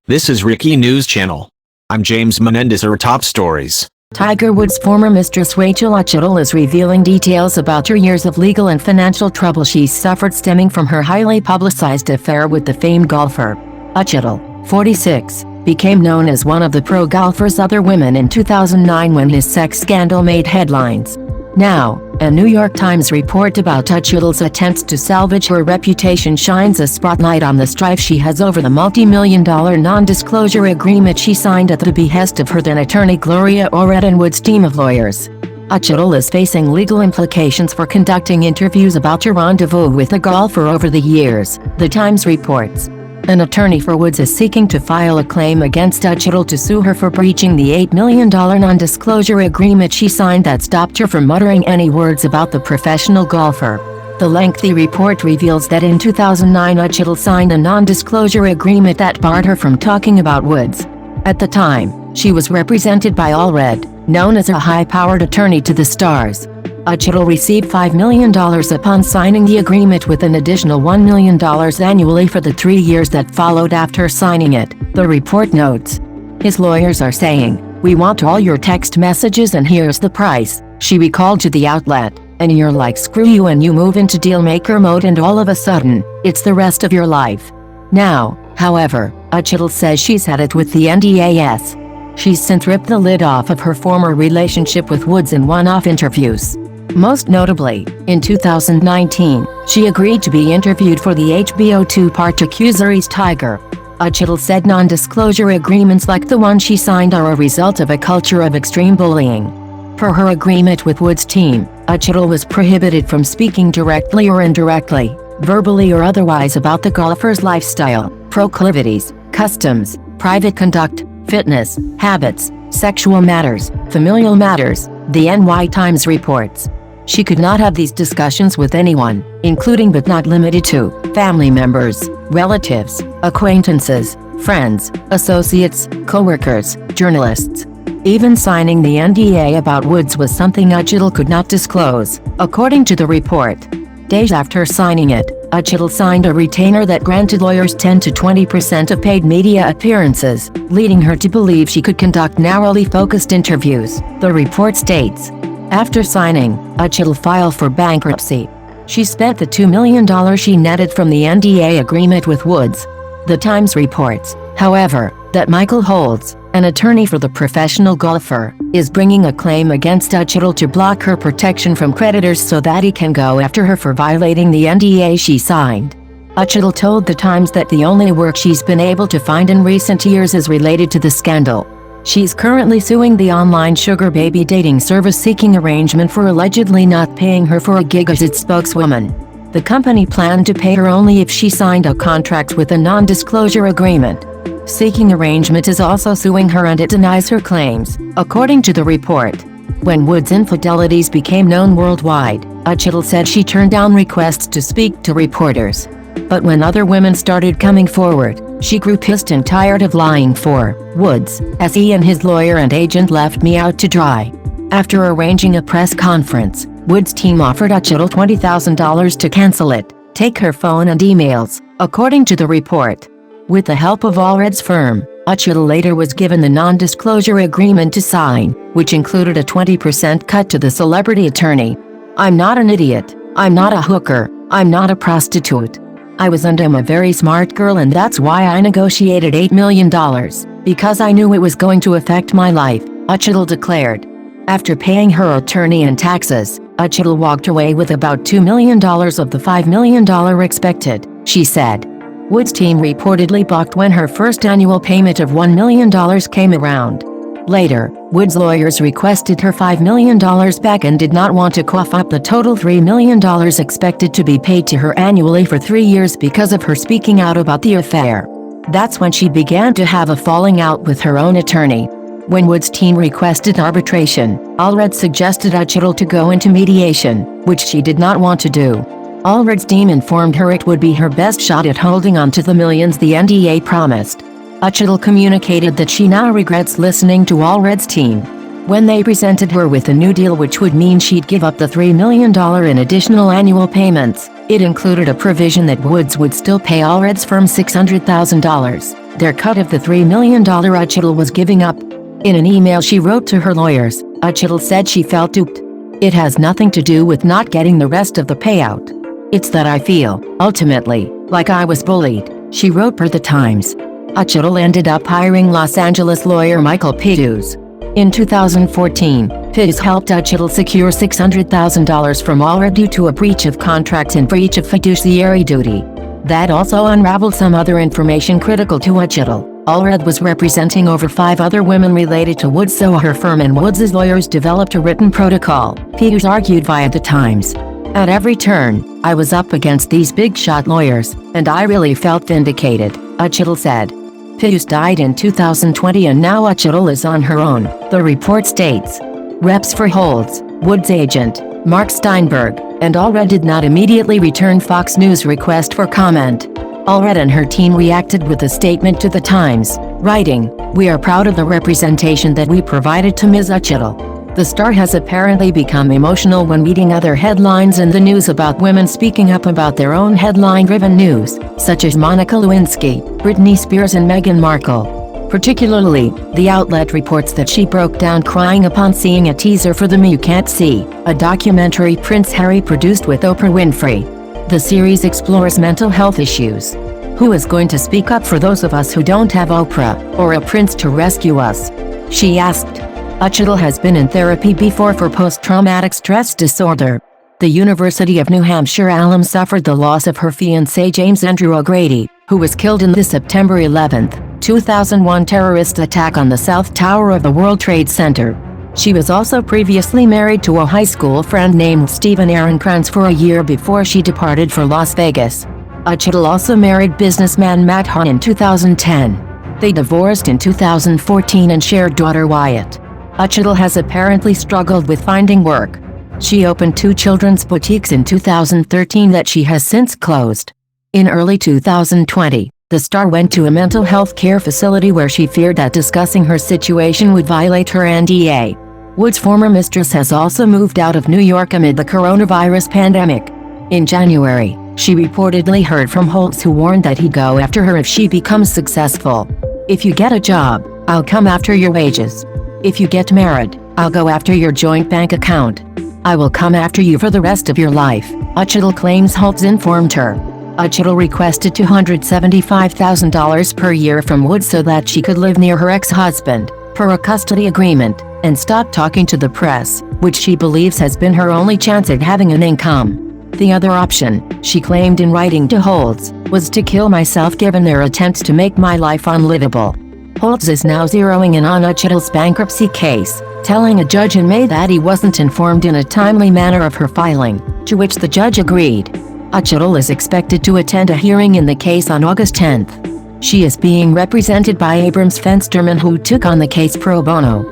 This is Rickie News Channel. I'm James Menendez. Our top stories. Tiger Woods' former mistress Rachel Uchitel is revealing details about her years of legal and financial trouble she suffered stemming from her highly publicized affair with the famed golfer. Uchitel, 46, became known as one of the pro golfer's other women in 2009 when his sex scandal made headlines. Now, a New York Times report about Uchitel's attempts to salvage her reputation shines a spotlight on the strife she has over the multi-million-dollar non-disclosure agreement she signed at the behest of her then-attorney Gloria Allred and Woods' team of lawyers. Uchitel is facing legal implications for conducting interviews about her rendezvous with the golfer over the years, the Times reports. An attorney for Woods is seeking to file a claim against Uchitel to sue her for breaching the $8 million non-disclosure agreement she signed that stopped her from muttering any words about the professional golfer. The lengthy report reveals that in 2009 Uchitel signed a non-disclosure agreement that barred her from talking about Woods. At the time, she was represented by Allred, known as a high-powered attorney to the stars. Uchitel received $5 million upon signing the agreement with an additional $1 million annually for the 3 years that followed after signing it, the report notes. His lawyers are saying, "We want all your text messages and here's the price," she recalled to the outlet, "and you're like screw you and you move into deal-maker mode and all of a sudden, it's the rest of your life." Now, however, Uchitel says she's had it with the NDAS. She's since ripped the lid off of her former relationship with Woods in one-off interviews. Most notably, in 2019, she agreed to be interviewed for the HBO two-part docuseries Tiger. Uchitel said non-disclosure agreements like the one she signed are a result of a culture of extreme bullying. Per her agreement with Woods' team, Uchitel was prohibited from speaking directly or indirectly, verbally or otherwise about the golfer's lifestyle, proclivities, customs, private conduct, fitness, habits, sexual matters, familial matters, the NY Times reports. She could not have these discussions with anyone, including but not limited to, family members, relatives, acquaintances, friends, associates, co-workers, journalists. Even signing the NDA about Woods was something Uchitel could not disclose, according to the report. Days after signing it, Uchitel signed a retainer that granted lawyers 10 to 20% of paid media appearances, leading her to believe she could conduct narrowly focused interviews, the report states. After signing, Uchitel filed for bankruptcy. She spent the $2 million she netted from the NDA agreement with Woods. The Times reports, however, that Michael Holds, an attorney for the professional golfer, is bringing a claim against Uchitel to block her protection from creditors so that he can go after her for violating the NDA she signed. Uchitel told the Times that the only work she's been able to find in recent years is related to the scandal. She's currently suing the online sugar baby dating service seeking arrangement for allegedly not paying her for a gig as its spokeswoman. The company planned to pay her only if she signed a contract with a non-disclosure agreement. Seeking Arrangement is also suing her and it denies her claims, according to the report. When Woods' infidelities became known worldwide, Uchitel said she turned down requests to speak to reporters. But when other women started coming forward, she grew pissed and tired of lying for Woods, as he and his lawyer and agent left me out to dry. After arranging a press conference, Woods' team offered Uchitel $20,000 to cancel it, take her phone and emails, according to the report. With the help of Allred's firm, Uchitel later was given the non-disclosure agreement to sign, which included a 20% cut to the celebrity attorney. "I'm not an idiot. I'm not a hooker. I'm not a prostitute. I was and am a very smart girl and that's why I negotiated $8 million, because I knew it was going to affect my life," Uchitel declared. After paying her attorney and taxes, Uchitel walked away with about $2 million of the $5 million expected, she said. Woods' team reportedly balked when her first annual payment of $1 million came around. Later, Woods' lawyers requested her $5 million back and did not want to cough up the total $3 million expected to be paid to her annually for 3 years because of her speaking out about the affair. That's when she began to have a falling out with her own attorney. When Woods' team requested arbitration, Allred suggested Uchitel to go into mediation, which she did not want to do. Allred's team informed her it would be her best shot at holding on to the millions the NDA promised. Uchitel communicated that she now regrets listening to Allred's team. When they presented her with a new deal which would mean she'd give up the $3 million in additional annual payments, it included a provision that Woods would still pay Allred's firm $600,000, their cut of the $3 million Uchitel was giving up. In an email she wrote to her lawyers, Uchitel said she felt duped. "It has nothing to do with not getting the rest of the payout. It's that I feel, ultimately, like I was bullied," she wrote per The Times. Uchitel ended up hiring Los Angeles lawyer Michael Pittus. In 2014, Pittus helped Uchitel secure $600,000 from Allred due to a breach of contract and breach of fiduciary duty. That also unraveled some other information critical to Uchitel. Allred was representing over 5 other women related to Woods, so her firm and Woods' lawyers developed a written protocol, Pittus argued via The Times. "At every turn, I was up against these big-shot lawyers, and I really felt vindicated," Uchitel said. Pittus died in 2020 and now Uchitel is on her own, the report states. Reps for Holds, Woods' agent, Mark Steinberg, and Allred did not immediately return Fox News' request for comment. Allred and her team reacted with a statement to The Times, writing, "We are proud of the representation that we provided to Ms. Uchitel." The star has apparently become emotional when reading other headlines in the news about women speaking up about their own headline-driven news, such as Monica Lewinsky, Britney Spears and Meghan Markle. Particularly, the outlet reports that she broke down crying upon seeing a teaser for The Me You Can't See, a documentary Prince Harry produced with Oprah Winfrey. The series explores mental health issues. Who is going to speak up for those of us who don't have Oprah, or a prince to rescue us? She asked. Uchitel has been in therapy before for post-traumatic stress disorder. The University of New Hampshire alum suffered the loss of her fiancé James Andrew O'Grady, who was killed in the September 11, 2001 terrorist attack on the South Tower of the World Trade Center. She was also previously married to a high school friend named Stephen Aaron Kranz for a year before she departed for Las Vegas. Uchitel also married businessman Matt Hahn in 2010. They divorced in 2014 and shared daughter Wyatt. Uchitel has apparently struggled with finding work. She opened 2 children's boutiques in 2013 that she has since closed. In early 2020, the star went to a mental health care facility where she feared that discussing her situation would violate her NDA. Woods' former mistress has also moved out of New York amid the coronavirus pandemic. In January, she reportedly heard from Holtz, who warned that he'd go after her if she becomes successful. "If you get a job, I'll come after your wages. If you get married, I'll go after your joint bank account. I will come after you for the rest of your life," Uchitel claims Holtz informed her. Uchitel requested $275,000 per year from Woods so that she could live near her ex-husband, per a custody agreement, and stop talking to the press, which she believes has been her only chance at having an income. The other option, she claimed in writing to Holtz, was to kill myself given their attempts to make my life unlivable. Holtz is now zeroing in on Uchitel's bankruptcy case, telling a judge in May that he wasn't informed in a timely manner of her filing, to which the judge agreed. Uchitel is expected to attend a hearing in the case on August 10th. She is being represented by Abrams Fensterman, who took on the case pro bono.